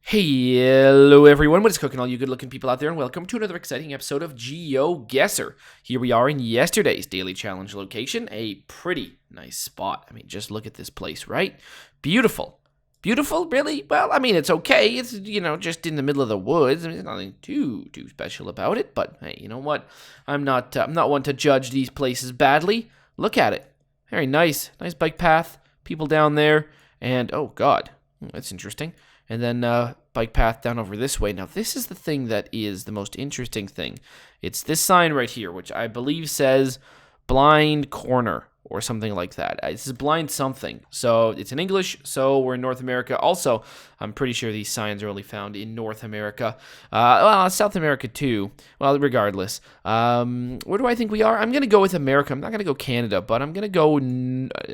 Hello everyone, what is cooking all you good looking people out there, and welcome to another exciting episode of GeoGuessr. Here we are in yesterday's daily challenge location, a pretty nice spot. I mean, just look at this place, right? Beautiful. Beautiful, really? Well, I mean, it's okay. It's, just in the middle of the woods. I mean, there's nothing too special about it, but hey, you know what? I'm not one to judge these places badly. Look at it. Very nice. Nice bike path. People down there, and oh god, that's interesting. And then bike path down over this way. Now, this is the thing that is the most interesting thing. It's this sign right here, which I believe says blind corner or something like that. It says blind something. So it's in English, so we're in North America. Also, I'm pretty sure these signs are only found in North America. Well, South America too. Well, regardless. Where do I think we are? I'm going to go with America. I'm not going to go Canada, but I'm going to go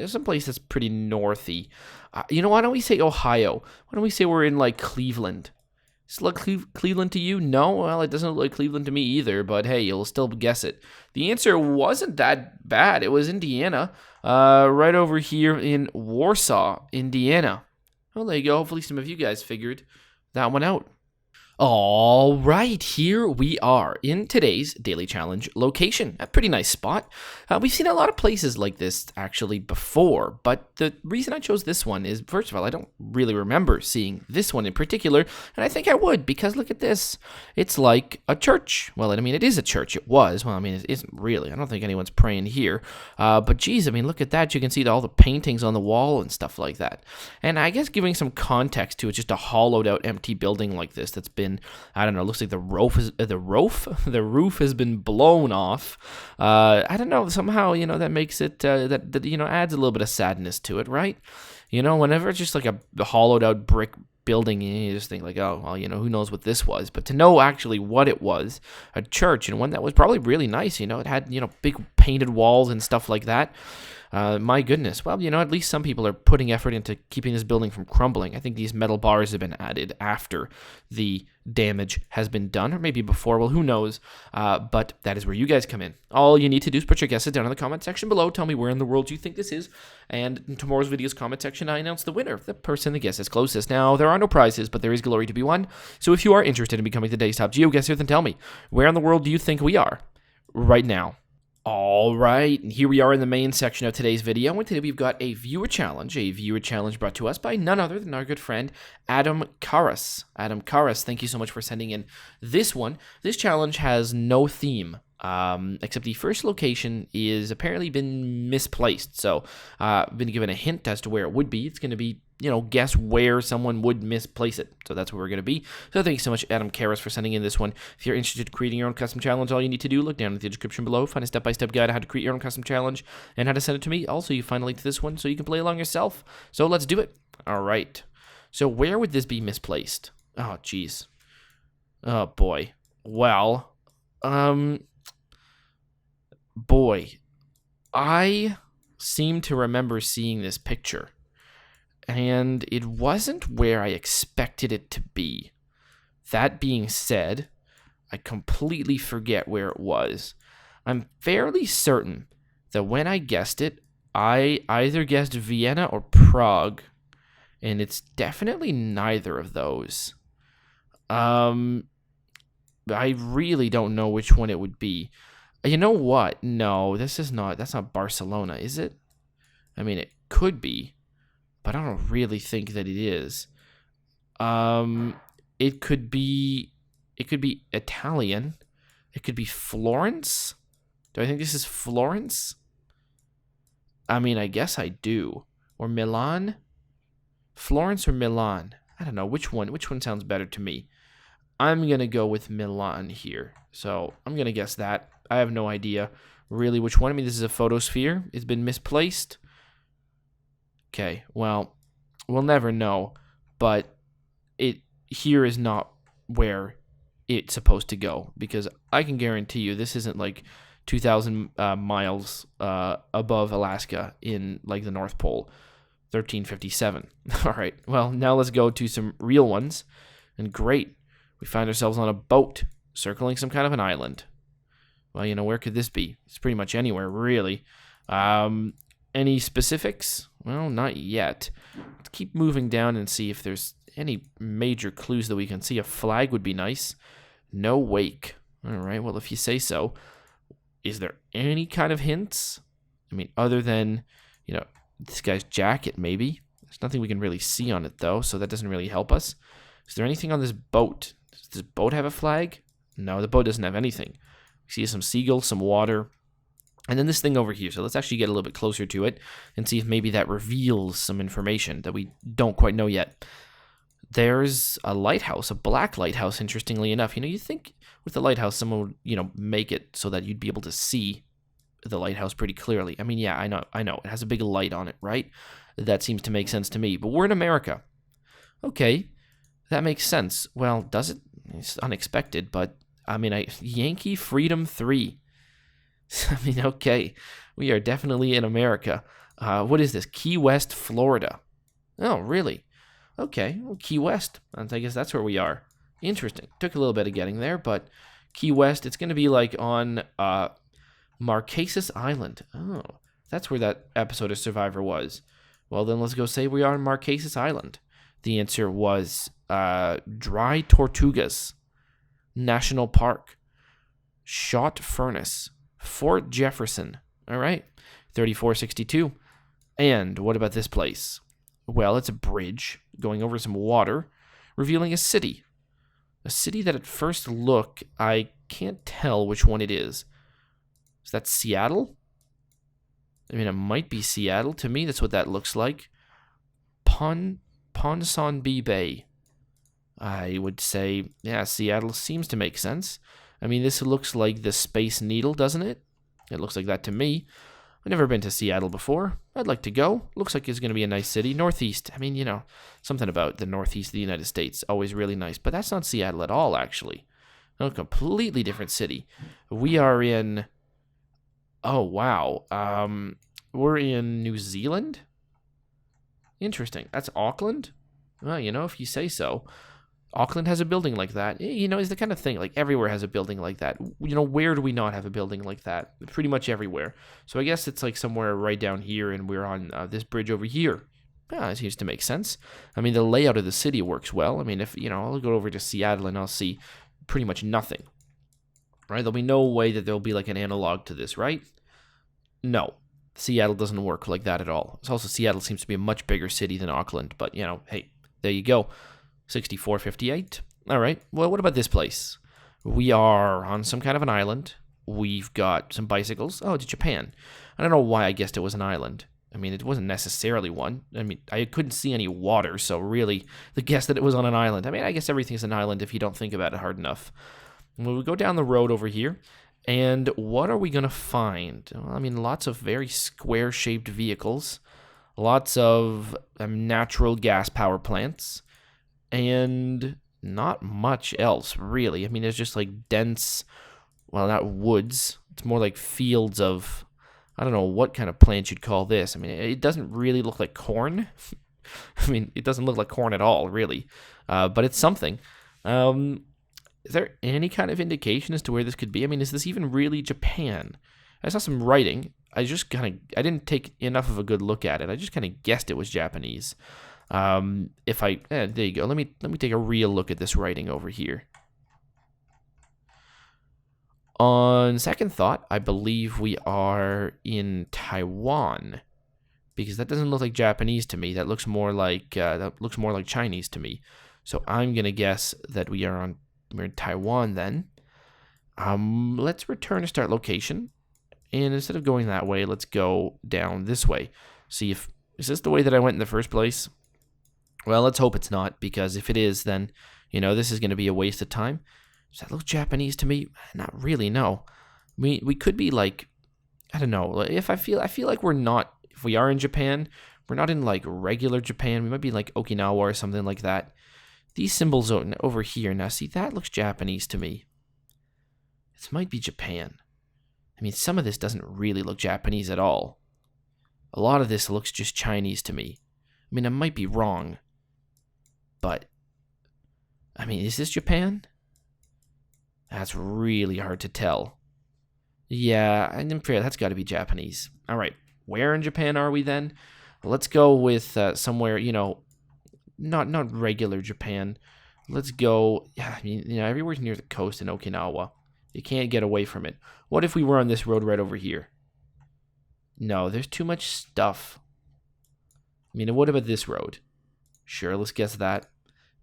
someplace that's pretty northy. Why don't we say Ohio? Why don't we say we're in, like, Cleveland? Does it look Cleveland to you? No? Well, it doesn't look like Cleveland to me either, but hey, you'll still guess it. The answer wasn't that bad. It was Indiana, right over here in Warsaw, Indiana. Well, there you go. Hopefully some of you guys figured that one out. All right, here we are in today's daily challenge location. A pretty nice spot. We've seen a lot of places like this actually before, but the reason I chose this one is, first of all, I don't really remember seeing this one in particular, and I think I would because look at this. It's like a church. Well, I mean, it is a church. It was. Well, I mean, it isn't really. I don't think anyone's praying here, but geez, I mean, look at that. You can see all the paintings on the wall and stuff like that. And I guess giving some context to it, just a hollowed out empty building like this that's been, I don't know, looks like the roof has been blown off. I don't know, somehow, that makes it, that adds a little bit of sadness to it, right? Whenever it's just like a hollowed out brick building, you just think like, oh, well, who knows what this was? But to know actually what it was, a church, and one that was probably really nice, it had, big painted walls and stuff like that. My goodness. Well, at least some people are putting effort into keeping this building from crumbling. I think these metal bars have been added after the damage has been done, or maybe before. Well, who knows? But that is where you guys come in. All you need to do is put your guesses down in the comment section below. Tell me where in the world you think this is. And in tomorrow's video's comment section, I announce the winner, the person that guesses closest. Now, there are no prizes, but there is glory to be won. So if you are interested in becoming today's top GeoGuessr, then tell me, where in the world do you think we are right now? All right, and here we are in the main section of today's video, and today we've got a viewer challenge brought to us by none other than our good friend Adam Karas. Adam Karas, thank you so much for sending in this one. This challenge has no theme, except the first location is apparently been misplaced, so I've been given a hint as to where it would be. It's going to be, guess where someone would misplace it. So that's where we're going to be. So thank you so much, Adam Karas, for sending in this one. If you're interested in creating your own custom challenge, all you need to do, look down in the description below, find a step-by-step guide on how to create your own custom challenge and how to send it to me. Also, you find a link to this one so you can play along yourself. So let's do it. All right. So where would this be misplaced? Oh, geez. Oh, boy. Well, boy, I seem to remember seeing this picture, and it wasn't where I expected it to be. That being said, I completely forget where it was. I'm fairly certain that when I guessed it, I either guessed Vienna or Prague, and it's definitely neither of those. I really don't know which one it would be. You know what? No, that's not Barcelona, is it? I mean, it could be, but I don't really think that it is. It could be Italian. It could be Florence. Do I think this is Florence? I mean, I guess I do. Or Milan? Florence or Milan? I don't know. Which one sounds better to me? I'm going to go with Milan here. So I'm going to guess that. I have no idea really which one. I mean, this is a photosphere. It's been misplaced. Okay, well, we'll never know. But it here is not where it's supposed to go. Because I can guarantee you this isn't like 2,000 miles above Alaska in like the North Pole. 1357. All right, well, now let's go to some real ones. And great, we find ourselves on a boat circling some kind of an island. Well, where could this be? It's pretty much anywhere, really. Any specifics? Well, not yet. Let's keep moving down and see if there's any major clues that we can see. A flag would be nice. No wake. All right, well, if you say so. Is there any kind of hints? I mean, other than, this guy's jacket, maybe. There's nothing we can really see on it, though, so that doesn't really help us. Is there anything on this boat? Does this boat have a flag? No, the boat doesn't have anything. We see some seagulls, some water, and then this thing over here. So let's actually get a little bit closer to it and see if maybe that reveals some information that we don't quite know yet. There's a lighthouse, a black lighthouse, interestingly enough. You think with the lighthouse, someone would, make it so that you'd be able to see the lighthouse pretty clearly. I mean, yeah, I know. It has a big light on it, right? That seems to make sense to me. But we're in America. Okay, that makes sense. Well, does it? It's unexpected, but, Yankee Freedom 3. Okay, we are definitely in America. What is this? Key West, Florida. Oh, really? Okay, well, Key West. I guess that's where we are. Interesting. Took a little bit of getting there, but Key West, it's going to be like on Marquesas Island. Oh, that's where that episode of Survivor was. Well, then let's go say we are on Marquesas Island. The answer was Dry Tortugas National Park, Shot Furnace, Fort Jefferson. All right, 3462. And what about this place? Well, it's a bridge going over some water, revealing a city. A city that at first look, I can't tell which one it is. Is that Seattle? It might be Seattle. To me, that's what that looks like. Ponsonby Bay. I would say, yeah, Seattle seems to make sense. This looks like the Space Needle, doesn't it? It looks like that to me. I've never been to Seattle before. I'd like to go. Looks like it's going to be a nice city. Northeast. Something about the northeast of the United States. Always really nice. But that's not Seattle at all, actually. A completely different city. We are in... Oh, wow. We're in New Zealand? Interesting. That's Auckland? Well, if you say so. Auckland has a building like that. It's the kind of thing, like everywhere has a building like that. Where do we not have a building like that? Pretty much everywhere. So I guess it's like somewhere right down here and we're on this bridge over here. Yeah, it seems to make sense. The layout of the city works well. If, I'll go over to Seattle and I'll see pretty much nothing. Right? There'll be no way that there'll be like an analog to this, right? No. Seattle doesn't work like that at all. It's also, Seattle seems to be a much bigger city than Auckland. But, hey, there you go. 6458. All right. Well, what about this place? We are on some kind of an island. We've got some bicycles. Oh, it's Japan. I don't know why I guessed it was an island. It wasn't necessarily one. I couldn't see any water, so really, the guess that it was on an island. I guess everything's an island if you don't think about it hard enough. Well, we go down the road over here, and what are we going to find? Well, lots of very square-shaped vehicles, lots of natural gas power plants, and not much else, really. There's just like dense, well, not woods. It's more like fields of, I don't know what kind of plant you'd call this. It doesn't really look like corn. It doesn't look like corn at all, really. But it's something. Is there any kind of indication as to where this could be? Is this even really Japan? I saw some writing. I didn't take enough of a good look at it. I just kind of guessed it was Japanese. There you go. Let me take a real look at this writing over here. On second thought, I believe we are in Taiwan, because that doesn't look like Japanese to me. That looks more like Chinese to me. So I'm gonna guess that we're in Taiwan then. Let's return to start location, and instead of going that way, let's go down this way. See if is this the way that I went in the first place? Well, let's hope it's not, because if it is, then, this is going to be a waste of time. Does that look Japanese to me? Not really, no. We could be like, I don't know, if I feel like if we are in Japan, we're not in like regular Japan. We might be like Okinawa or something like that. These symbols over here, now see, that looks Japanese to me. This might be Japan. Some of this doesn't really look Japanese at all. A lot of this looks just Chinese to me. I might be wrong. But, is this Japan? That's really hard to tell. Yeah, I'm pretty, that's got to be Japanese. All right, where in Japan are we then? Let's go with somewhere, not regular Japan. Let's go, everywhere's near the coast in Okinawa. You can't get away from it. What if we were on this road right over here? No, there's too much stuff. What about this road? Sure, let's guess that.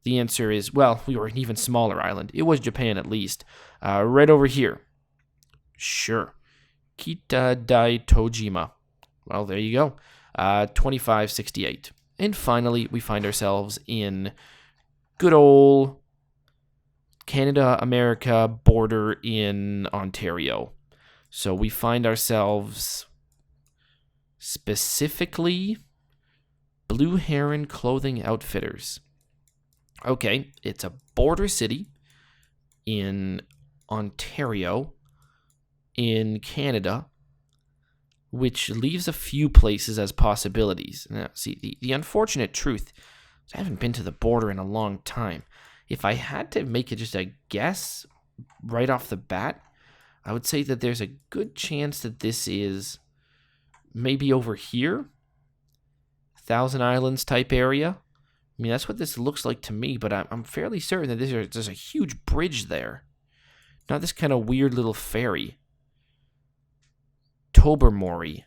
The answer is, well, we were an even smaller island. It was Japan, at least. Right over here. Sure. Kita Dai Tojima. Well, there you go. 2568. And finally, we find ourselves in good old Canada-America border in Ontario. So we find ourselves specifically Blue Heron Clothing Outfitters. Okay, it's a border city in Ontario in Canada, which leaves a few places as possibilities. Now, see, the unfortunate truth is I haven't been to the border in a long time. If I had to make it just a guess right off the bat, I would say that there's a good chance that this is maybe over here, Thousand Islands type area. That's what this looks like to me, but I'm fairly certain that there's a huge bridge there. Not this kind of weird little ferry. Tobermory.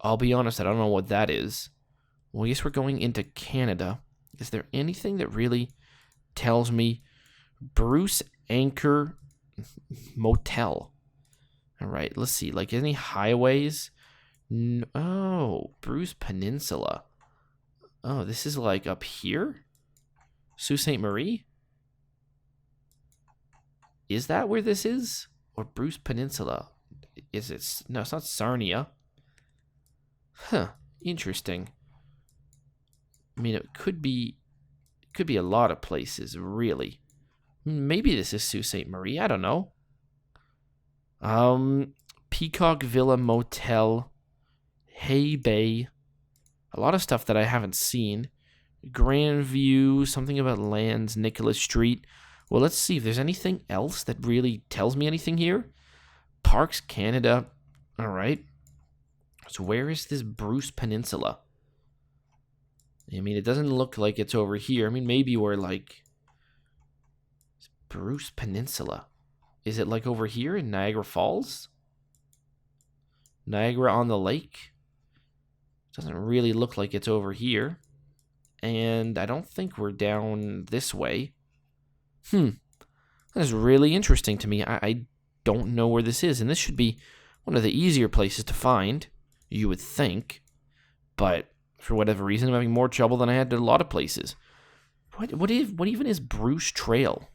I'll be honest, I don't know what that is. Well, I guess we're going into Canada. Is there anything that really tells me Bruce Anchor Motel? All right, let's see. Like, any highways? Oh, Bruce Peninsula. Oh, this is like up here? Sault Ste. Marie? Is that where this is? Or Bruce Peninsula? Is it? No, it's not Sarnia. Huh, interesting. It could be a lot of places, really. Maybe this is Sault Ste. Marie, I don't know. Peacock Villa Motel, Hay Bay. A lot of stuff that I haven't seen. Grandview, something about lands, Nicholas Street. Well, let's see if there's anything else that really tells me anything here. Parks Canada. All right. So where is this Bruce Peninsula? It doesn't look like it's over here. Maybe we're like... Bruce Peninsula. Is it like over here in Niagara Falls? Niagara on the Lake? Doesn't really look like it's over here. And I don't think we're down this way. That is really interesting to me. I don't know where this is. And this should be one of the easier places to find, you would think. But for whatever reason, I'm having more trouble than I had at a lot of places. What even is Bruce Trail?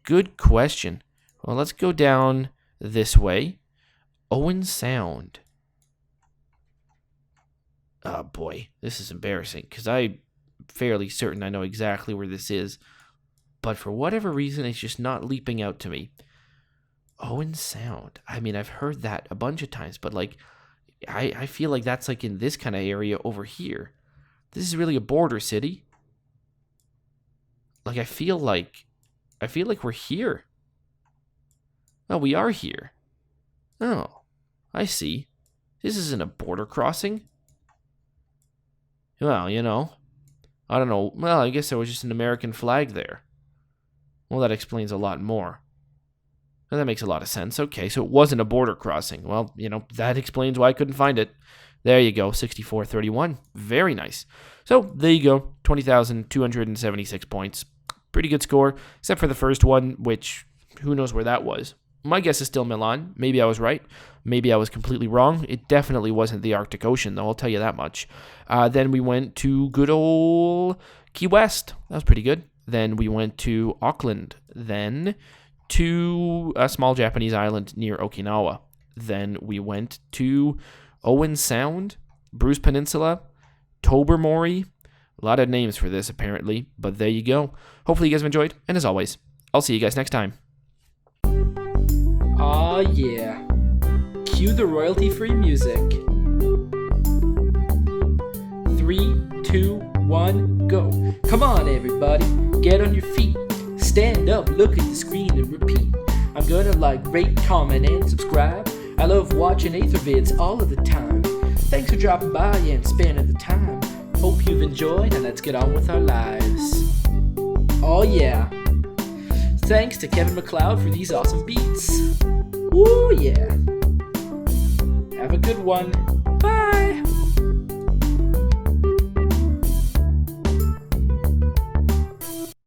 Good question. Well, let's go down this way. Owen Sound. Oh boy, this is embarrassing because I'm fairly certain I know exactly where this is, but for whatever reason, it's just not leaping out to me. Owen Sound. I've heard that a bunch of times, but I feel like that's like in this kind of area over here. This is really a border city. I feel like we're here. Oh, we are here. Oh, I see. This isn't a border crossing. Well, I don't know. Well, I guess there was just an American flag there. Well, that explains a lot more. Well, that makes a lot of sense. Okay, so it wasn't a border crossing. Well, that explains why I couldn't find it. There you go, 6431. Very nice. So, there you go, 20,276 points. Pretty good score, except for the first one, which, who knows where that was. My guess is still Milan. Maybe I was right. Maybe I was completely wrong. It definitely wasn't the Arctic Ocean, though. I'll tell you that much. Then we went to good old Key West. That was pretty good. Then we went to Auckland. Then to a small Japanese island near Okinawa. Then we went to Owen Sound, Bruce Peninsula, Tobermory. A lot of names for this, apparently. But there you go. Hopefully you guys have enjoyed. And as always, I'll see you guys next time. Aw, yeah. Cue the royalty-free music. 3, 2, 1, go. Come on, everybody. Get on your feet. Stand up, look at the screen, and repeat. I'm gonna rate, comment, and subscribe. I love watching Ather vids all of the time. Thanks for dropping by and spending the time. Hope you've enjoyed, and let's get on with our lives. Oh yeah. Thanks to Kevin MacLeod for these awesome beats. Woo yeah. Have a good one.